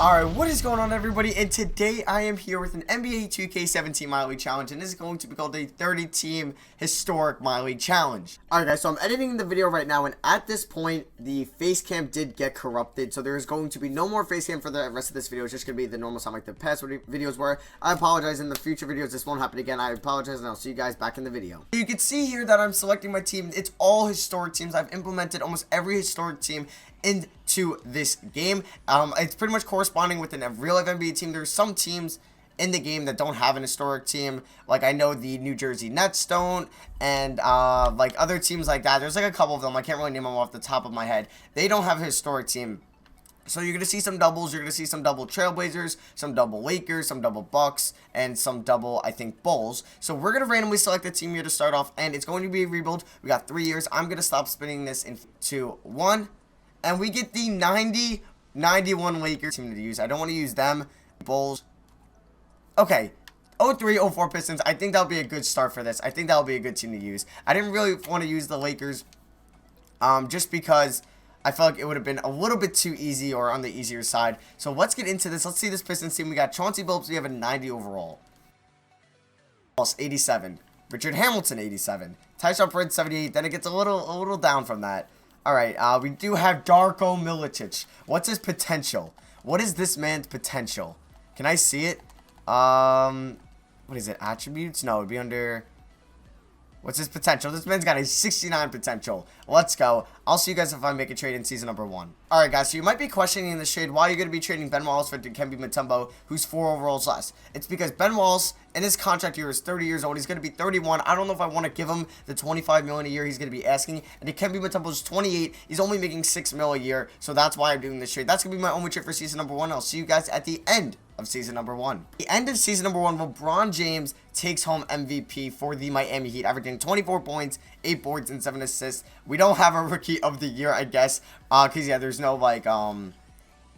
Alright, what is going on, everybody? And today I am here with an NBA 2K17 minor league challenge, and this is going to be called a 30-team historic minor league challenge. Alright guys, so I'm editing the video right now, and at this point the face cam did get corrupted, so there is going to be no more face cam for the rest of this video. It's just going to be the normal sound like the past videos were. I apologize. In the future videos this won't happen again. I apologize, and I'll see you guys back in the video. You can see here that I'm selecting my team. It's all historic teams. I've implemented almost every historic team into this game. It's pretty much corresponding with a real life NBA team. There's some teams in the game that don't have an historic team, like I know the New Jersey Nets don't, and like other teams like that. There's like a couple of them. I can't really name them off the top of my head. They don't have a historic team. So you're going to see some doubles. You're going to see some double Trailblazers, some double Lakers, some double Bucks, and some double, I think, Bulls. So we're going to randomly select a team here to start off, and it's going to be a rebuild. We got 3 years. I'm going to stop spinning this into 1. And we get the 90-91 Lakers team to use. I don't want to use them. Bulls. Okay. 03-04 Pistons. I think that'll be a good start for this. I think that'll be a good team to use. I didn't really want to use the Lakers just because I felt like it would have been a little bit too easy or on the easier side. So let's get into this. Let's see this Pistons team. We got Chauncey Billups. We have a 90 overall. 87. Richard Hamilton, 87. Tyshawn Prince, 78. Then it gets a little down from that. Alright, we do have Darko Milicic. What's his potential? What is this man's potential? Can I see it? What is it? Attributes? No, it would be under... What's his potential? This man's got a 69 potential. Let's go. I'll see you guys if I make a trade in season number 1. Alright guys, so you might be questioning in the shade why you're going to be trading Ben Wallace for Dikembe Mutombo, who's 4 overalls less. It's because Ben Wallace, in his contract year, is 30 years old. He's going to be 31. I don't know if I want to give him the $25 million a year he's going to be asking. And Dikembe Mutombo is 28. He's only making $6 million a year. So that's why I'm doing this trade. That's going to be my only trade for season number 1. I'll see you guys at the end of season number 1. The end of season number 1, LeBron James takes home MVP for the Miami Heat, averaging 24 points, 8 boards, and 7 assists. We don't have a rookie of the year, I guess, because yeah, there's no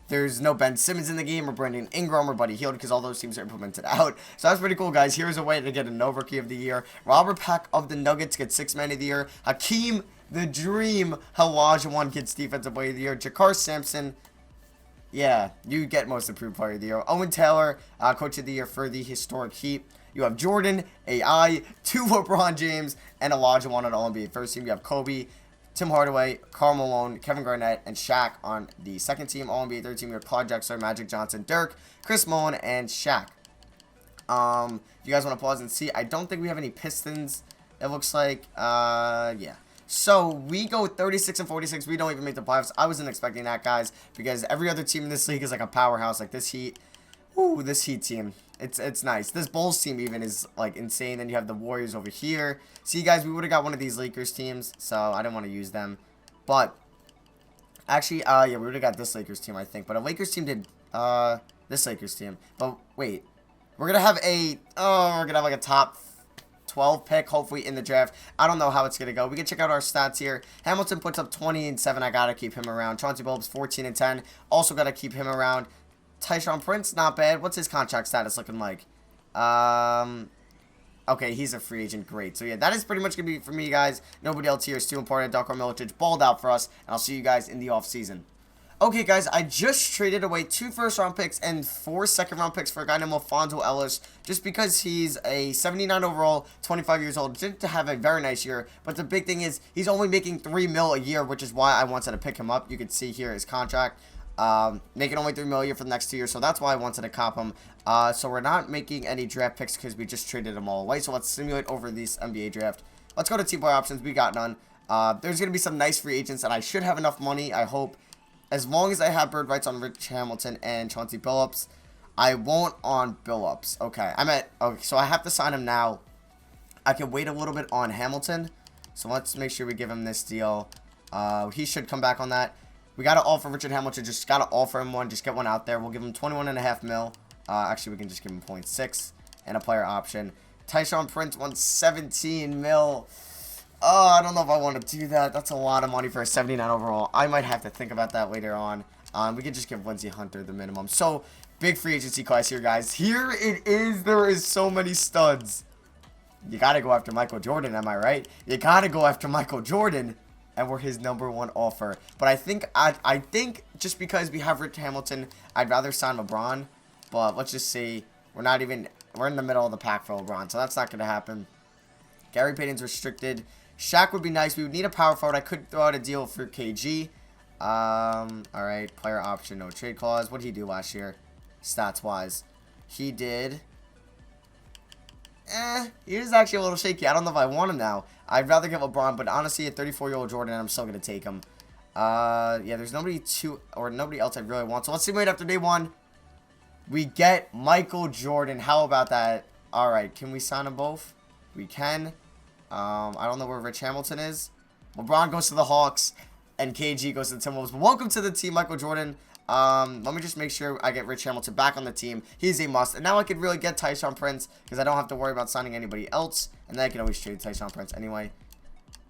there's no Ben Simmons in the game, or Brandon Ingram, or Buddy Hield, because all those teams are implemented out. So that's pretty cool, guys. Here's a way to get a no rookie of the year. Robert Pack of the Nuggets gets 6 man of the year. Hakeem the Dream Olajuwon gets defensive player of the year. Jakar Sampson, yeah, you get most improved player of the year. Owen Taylor, coach of the year for the historic Heat. You have Jordan, AI, 2 LeBron James, and Olajuwon on All-NBA first team. You have Kobe, Tim Hardaway, Karl Malone, Kevin Garnett, and Shaq on the second team. All-NBA third team. You have Claude Drexler, Magic Johnson, Dirk, Chris Mullin, and Shaq. If you guys want to pause and see, I don't think we have any Pistons, it looks like. Yeah. So, we go 36 and 46. We don't even make the playoffs. I wasn't expecting that, guys, because every other team in this league is like a powerhouse. Like this Heat. Ooh, this Heat team. It's nice. This Bulls team even is like insane. Then you have the Warriors over here. See, guys, we would have got one of these Lakers teams, so I didn't want to use them. But actually, yeah, we would have got this Lakers team, I think. But a Lakers team did this Lakers team. But wait, we're gonna have like a top 12 pick, hopefully, in the draft. I don't know how it's gonna go. We can check out our stats here. Hamilton puts up 20 and 7. I gotta keep him around. Chauncey Billups 14 and 10. Also gotta keep him around. Tyshawn Prince, not bad. What's his contract status looking like? Okay, he's a free agent. Great. So, yeah, that is pretty much going to be it for me, guys. Nobody else here is too important. Darko Milicic balled out for us, and I'll see you guys in the offseason. Okay, guys, I just traded away 2 first-round picks and 4 second-round picks for a guy named Alfonso Ellis, just because he's a 79 overall, 25 years old, didn't have a very nice year, but the big thing is he's only making $3 million a year, which is why I wanted to pick him up. You can see here his contract. Making only $3 million for the next 2 years, so that's why I wanted to cop him. So we're not making any draft picks because we just traded them all away. So let's simulate over this NBA draft. Let's go to team player options. We got none. There's going to be some nice free agents, and I should have enough money, I hope. As long as I have bird rights on Rich Hamilton and Chauncey Billups. I won't on Billups. Okay, okay, so I have to sign him now. I can wait a little bit on Hamilton. So let's make sure we give him this deal. He should come back on that. We got to offer Richard Hamilton. Just got to offer him one. Just get one out there. We'll give him 21.5 mil. Actually, we can just give him 0.6 and a player option. Tyshawn Prince wants 17 mil. Oh, I don't know if I want to do that. That's a lot of money for a 79 overall. I might have to think about that later on. We could just give Lindsey Hunter the minimum. So, big free agency class here, guys. Here it is. There is so many studs. You got to go after Michael Jordan, am I right? You got to go after Michael Jordan. and we're his #1 offer. But I think just because we have Rich Hamilton, I'd rather sign LeBron. But let's just see. We're in the middle of the pack for LeBron, so that's not going to happen. Gary Payton's restricted. Shaq would be nice. We would need a power forward. I could throw out a deal for KG. Alright. Player option, no trade clause. What did he do last year? Stats-wise. He did... he was actually a little shaky. I don't know if I want him now. I'd rather get LeBron, but honestly, a 34-year-old Jordan, I'm still going to take him. Yeah, there's nobody else I really want. So let's simulate after day 1. We get Michael Jordan. How about that? Alright, can we sign them both? We can. I don't know where Rich Hamilton is. LeBron goes to the Hawks, and KG goes to the Timberwolves. Welcome to the team, Michael Jordan. Let me just make sure I get Rich Hamilton back on the team. He's a must. And now I could really get Tyshawn Prince because I don't have to worry about signing anybody else. And then I can always trade Tyshawn Prince anyway.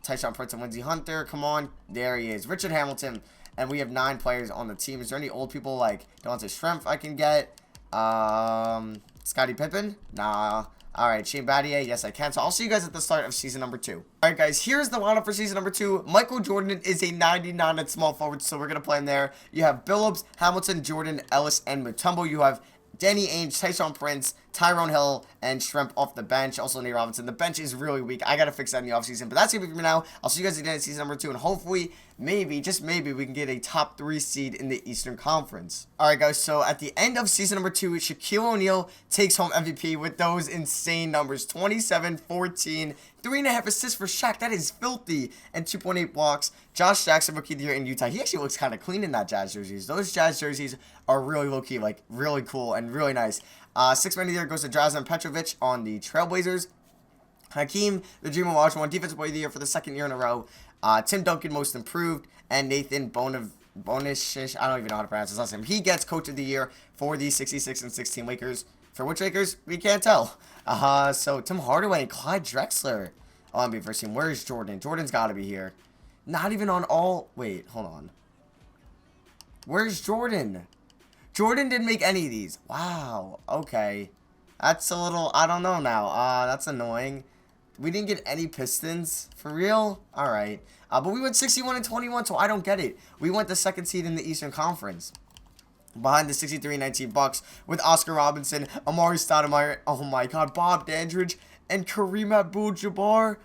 Tyshawn Prince and Lindsey Hunter. Come on. There he is. Richard Hamilton. And we have 9 players on the team. Is there any old people like Devontae Schrempf I can get? Scottie Pippen? Nah. Alright, Shane Battier, yes I can. So I'll see you guys at the start of season number 2. Alright guys, here's the lineup for season number 2. Michael Jordan is a 99 at small forward, so we're going to play him there. You have Billups, Hamilton, Jordan, Ellis, and Mutombo. You have Danny Ainge, Tyshawn Prince, Tyrone Hill, and Schrempf off the bench. Also Nate Robinson. The bench is really weak. I got to fix that in the offseason. But that's going to be for me now. I'll see you guys again in season number 2. And hopefully, maybe, just maybe, we can get a top 3 seed in the Eastern Conference. Alright guys, so at the end of season number 2, Shaquille O'Neal takes home MVP with those insane numbers. 27, 14, 3.5 assists for Shaq. That is filthy. And 2.8 blocks. Josh Jackson, Rookie of the Year in Utah. He actually looks kind of clean in that Jazz jerseys. Those Jazz jerseys are really low-key, like, really cool and really nice. 6th man of the year goes to Drazen Petrovic on the Trailblazers. Hakeem, the Dream of Olajuwon, Defensive Player of the Year for the 2nd year in a row. Tim Duncan, Most Improved. And Nathan Bonishish, I don't even know how to pronounce his last name. He gets Coach of the Year for the 66 and 16 Lakers. For which Lakers? We can't tell. So Tim Hardaway and Clyde Drexler. Oh, NBA first team. Where is Jordan? Jordan's got to be here. Not even on all... Wait, hold on. Where's Jordan? Jordan didn't make any of these. Wow. Okay. That's a little... I don't know now. That's annoying. We didn't get any Pistons. For real? Alright. But we went 61 and 21, so I don't get it. We went the 2nd seed in the Eastern Conference. Behind the 63-19 Bucks with Oscar Robinson, Amari Stoudemire, oh my god, Bob Dandridge, and Kareem Abdul-Jabbar.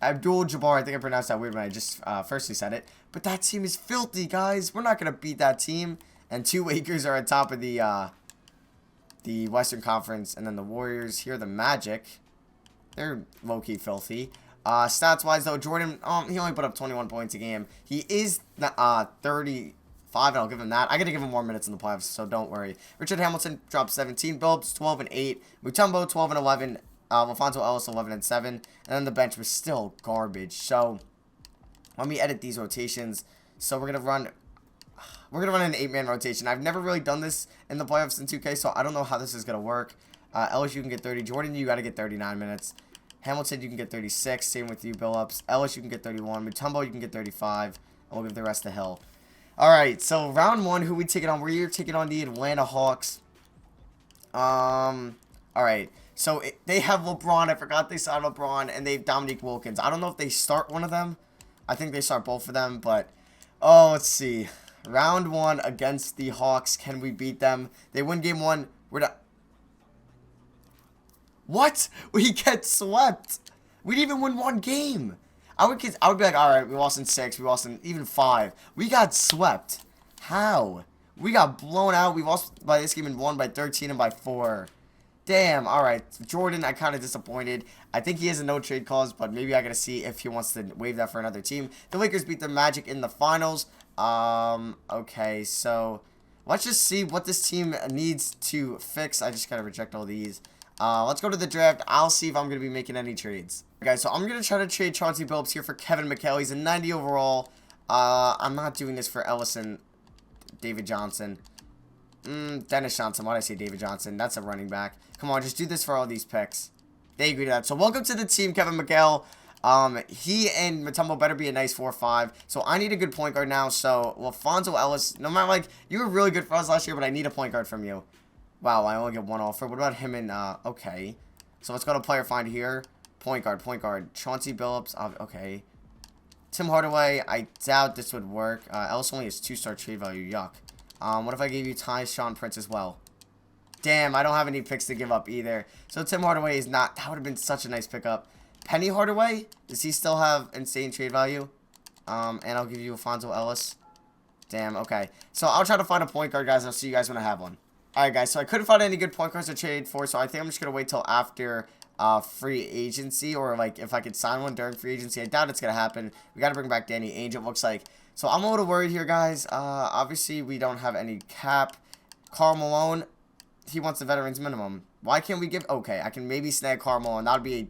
Abdul-Jabbar, I think I pronounced that weird when I just firstly said it. But that team is filthy, guys. We're not going to beat that team. And 2 Lakers are on top of the Western Conference. And then the Warriors here, the Magic. They're low-key filthy. Stats-wise, though, Jordan, he only put up 21 points a game. He is 35, and I'll give him that. I got to give him more minutes in the playoffs, so don't worry. Richard Hamilton dropped 17. Billups, 12 and 8. Mutombo, 12 and 11. LaFonso Ellis, 11 and 7. And then the bench was still garbage. So, let me edit these rotations. So, we're going to run an 8-man rotation. I've never really done this in the playoffs in 2K, so I don't know how this is going to work. Ellis, you can get 30. Jordan, you got to get 39 minutes. Hamilton, you can get 36. Same with you, Billups. Ellis, you can get 31. Mutombo, you can get 35. And we'll give the rest to Hill. Alright, so round 1, who we taking on? We're taking on the Atlanta Hawks. Alright, so they have LeBron. I forgot they signed LeBron. And they have Dominique Wilkins. I don't know if they start one of them. I think they start both of them, but... Oh, let's see. Round 1 against the Hawks. Can we beat them? They win game 1. We're not... What? We get swept. We didn't even win 1 game. I would be like, alright, we lost in 6. We lost in even 5. We got swept. How? We got blown out. We lost by this game and won by 13 and by 4. Damn. Alright. Jordan, I'm kind of disappointed. I think he has a no-trade clause, but maybe I got to see if he wants to waive that for another team. The Lakers beat the Magic in the finals. Okay, so let's just see what this team needs to fix. I just got to reject all these. Let's go to the draft. I'll see if I'm going to be making any trades. Guys, so I'm going to try to trade Chauncey Billups here for Kevin McHale. He's a 90 overall. I'm not doing this for Ellison, David Johnson. Dennis Johnson. Why did I say David Johnson? That's a running back. Come on, just do this for all these picks. They agree to that. So welcome to the team, Kevin McHale. He and Mutombo better be a nice 4-5. So I need a good point guard now. So LaFonso Ellis, no matter, like, you were really good for us last year, but I need a point guard from you. Wow, I only get 1 offer. What about him and, okay. So let's go to player find here. Point guard. Chauncey Billups, okay. Tim Hardaway, I doubt this would work. Ellis only has 2-star trade value. Yuck. What if I gave you Tyshawn Prince as well? Damn, I don't have any picks to give up either. So Tim Hardaway is not... That would have been such a nice pickup. Penny Hardaway? Does he still have insane trade value? And I'll give you Alfonso Ellis. Damn, okay. So I'll try to find a point guard, guys. I'll see you guys when I have one. Alright, guys. So I couldn't find any good point guards to trade for. So I think I'm just going to wait till after free agency. Or, like, if I could sign one during free agency. I doubt it's going to happen. We got to bring back Danny Ainge, it looks like. So I'm a little worried here, guys. Obviously, we don't have any cap. Karl Malone, he wants the veterans minimum. Why can't we give... Okay, I can maybe snag Karl Malone. That would be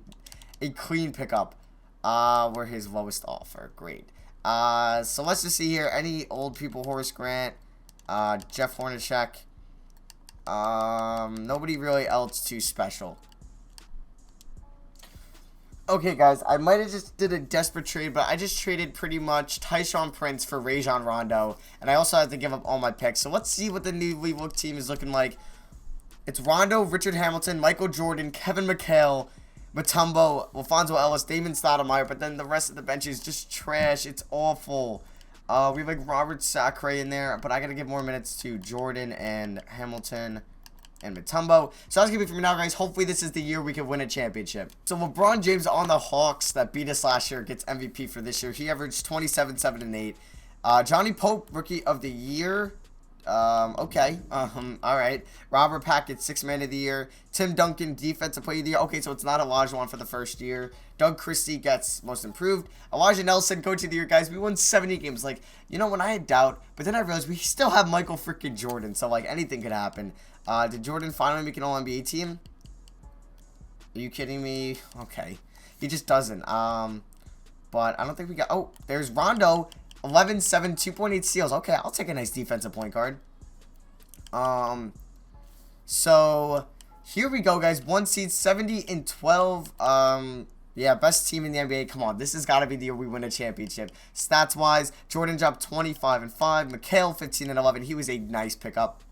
a clean pickup. We're his lowest offer. Great. So let's just see here. Any old people, Horace Grant, Jeff Hornacek. Nobody really else too special. Okay, guys, I might have just did a desperate trade, but I just traded pretty much Tyshawn Prince for Rajon Rondo, and I also had to give up all my picks. So let's see what the new League team is looking like. It's Rondo, Richard Hamilton, Michael Jordan, Kevin McHale, Mutombo, Alfonso Ellis, Damon Stoudemire, but then the rest of the bench is just trash. It's awful. We have like Robert Sacre in there, but I got to give more minutes to Jordan and Hamilton and Mutombo. So that's going to be for me now, guys. Hopefully this is the year we can win a championship. So LeBron James on the Hawks that beat us last year gets MVP for this year. He averaged 27, 7, and 8. Johnny Pope, Rookie of the Year. Okay. Alright. Robert Packett, 6th Man of the Year. Tim Duncan, Defensive Player of the Year. Okay, so it's not Olajuwon for the first year. Doug Christie gets Most Improved. Elijah Nelson, Coach of the Year. Guys, we won 70 games. Like, you know, when I had doubt, but then I realized we still have Michael freaking Jordan, so, like, anything could happen. Did Jordan finally make an All-NBA team? Are you kidding me? Okay. He just doesn't. But I don't think we got... Oh, there's Rondo. 11, 7, 2.8 steals. Okay, I'll take a nice defensive point guard. So, here we go, guys. 1 seed, 70 and 12. Yeah, best team in the NBA. Come on, this has got to be the year we win a championship. Stats-wise, Jordan dropped 25 and 5. McHale, 15 and 11. He was a nice pickup.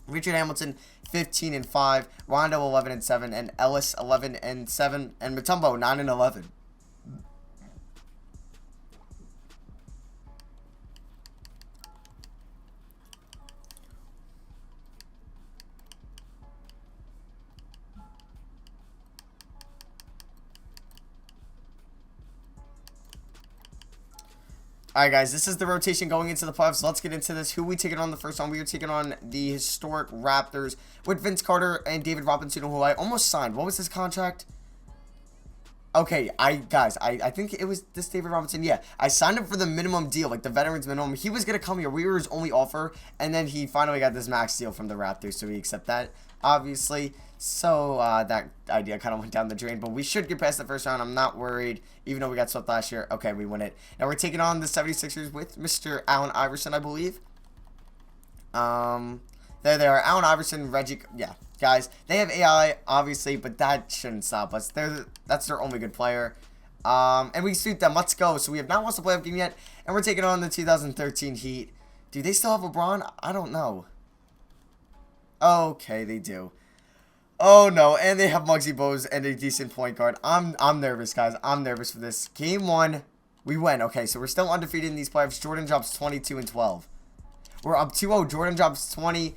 Richard Hamilton, 15 and 5. Rondo, 11 and 7. And Ellis, 11 and 7. And Mutombo, 9 and 11. Alright, guys, this is the rotation going into the playoffs. So let's get into this. Who we taking on the first round? We are taking on the historic Raptors with Vince Carter and David Robinson, who I almost signed. What was his contract? Okay, I think it was this David Robinson. Yeah, I signed him for the minimum deal, like the veterans minimum. He was going to come here. We were his only offer, and then he finally got this max deal from the Raptors, so we accept that, obviously. So, that idea kind of went down the drain, but we should get past the first round. I'm not worried, even though we got swept last year. Okay, we win it. Now, we're taking on the 76ers with Mr. Allen Iverson, I believe. There they are. Allen Iverson, Reggie. Yeah, guys, they have AI, obviously, but that shouldn't stop us. That's their only good player. And we suit them. Let's go. So, we have not lost a playoff game yet, and we're taking on the 2013 Heat. Do they still have LeBron? I don't know. Okay, they do. Oh no, and they have Muggsy Bogues and a decent point guard. I'm nervous, guys. I'm nervous for this. Game 1, we win. Okay, so we're still undefeated in these playoffs. Jordan drops 22 and 12. We're up 2-0. Jordan drops 20.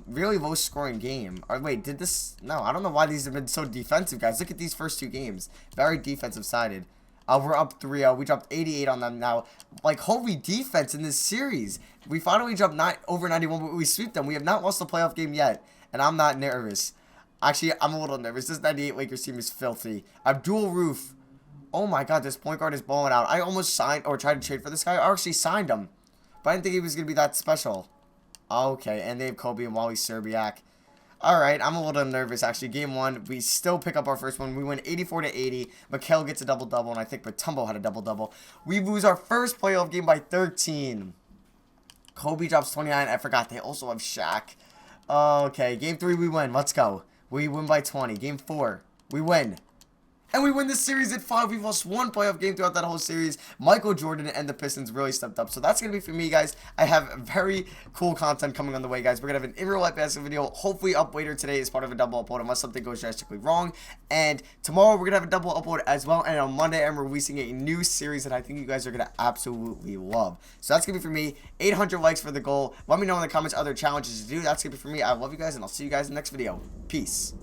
Really low scoring game. Or wait, did this? No, I don't know why these have been so defensive, guys. Look at these first 2 games. Very defensive sided. We're up 3-0. We dropped 88 on them now. Like, holy defense in this series. We finally dropped over 91, but we sweep them. We have not lost a playoff game yet, and I'm not nervous. Actually, I'm a little nervous. This 98 Lakers team is filthy. Abdul Roof. Oh my god, this point guard is balling out. I almost signed or tried to trade for this guy. I actually signed him. But I didn't think he was going to be that special. Okay, and they have Kobe and Wally Serbiak. Alright, I'm a little nervous actually. Game 1, we still pick up our first one. We win 84-80. McHale gets a double-double, and I think Mutombo had a double-double. We lose our first playoff game by 13. Kobe drops 29. I forgot they also have Shaq. Okay, Game 3, we win. Let's go. We win by 20. Game 4, we win. And we win this series at 5. We've lost 1 playoff game throughout that whole series. Michael Jordan and the Pistons really stepped up. So that's going to be for me, guys. I have very cool content coming on the way, guys. We're going to have an in real life basketball video, hopefully up later today as part of a double upload, unless something goes drastically wrong. And tomorrow, we're going to have a double upload as well. And on Monday, I'm releasing a new series that I think you guys are going to absolutely love. So that's going to be for me. 800 likes for the goal. Let me know in the comments other challenges to do. That's going to be for me. I love you guys, and I'll see you guys in the next video. Peace.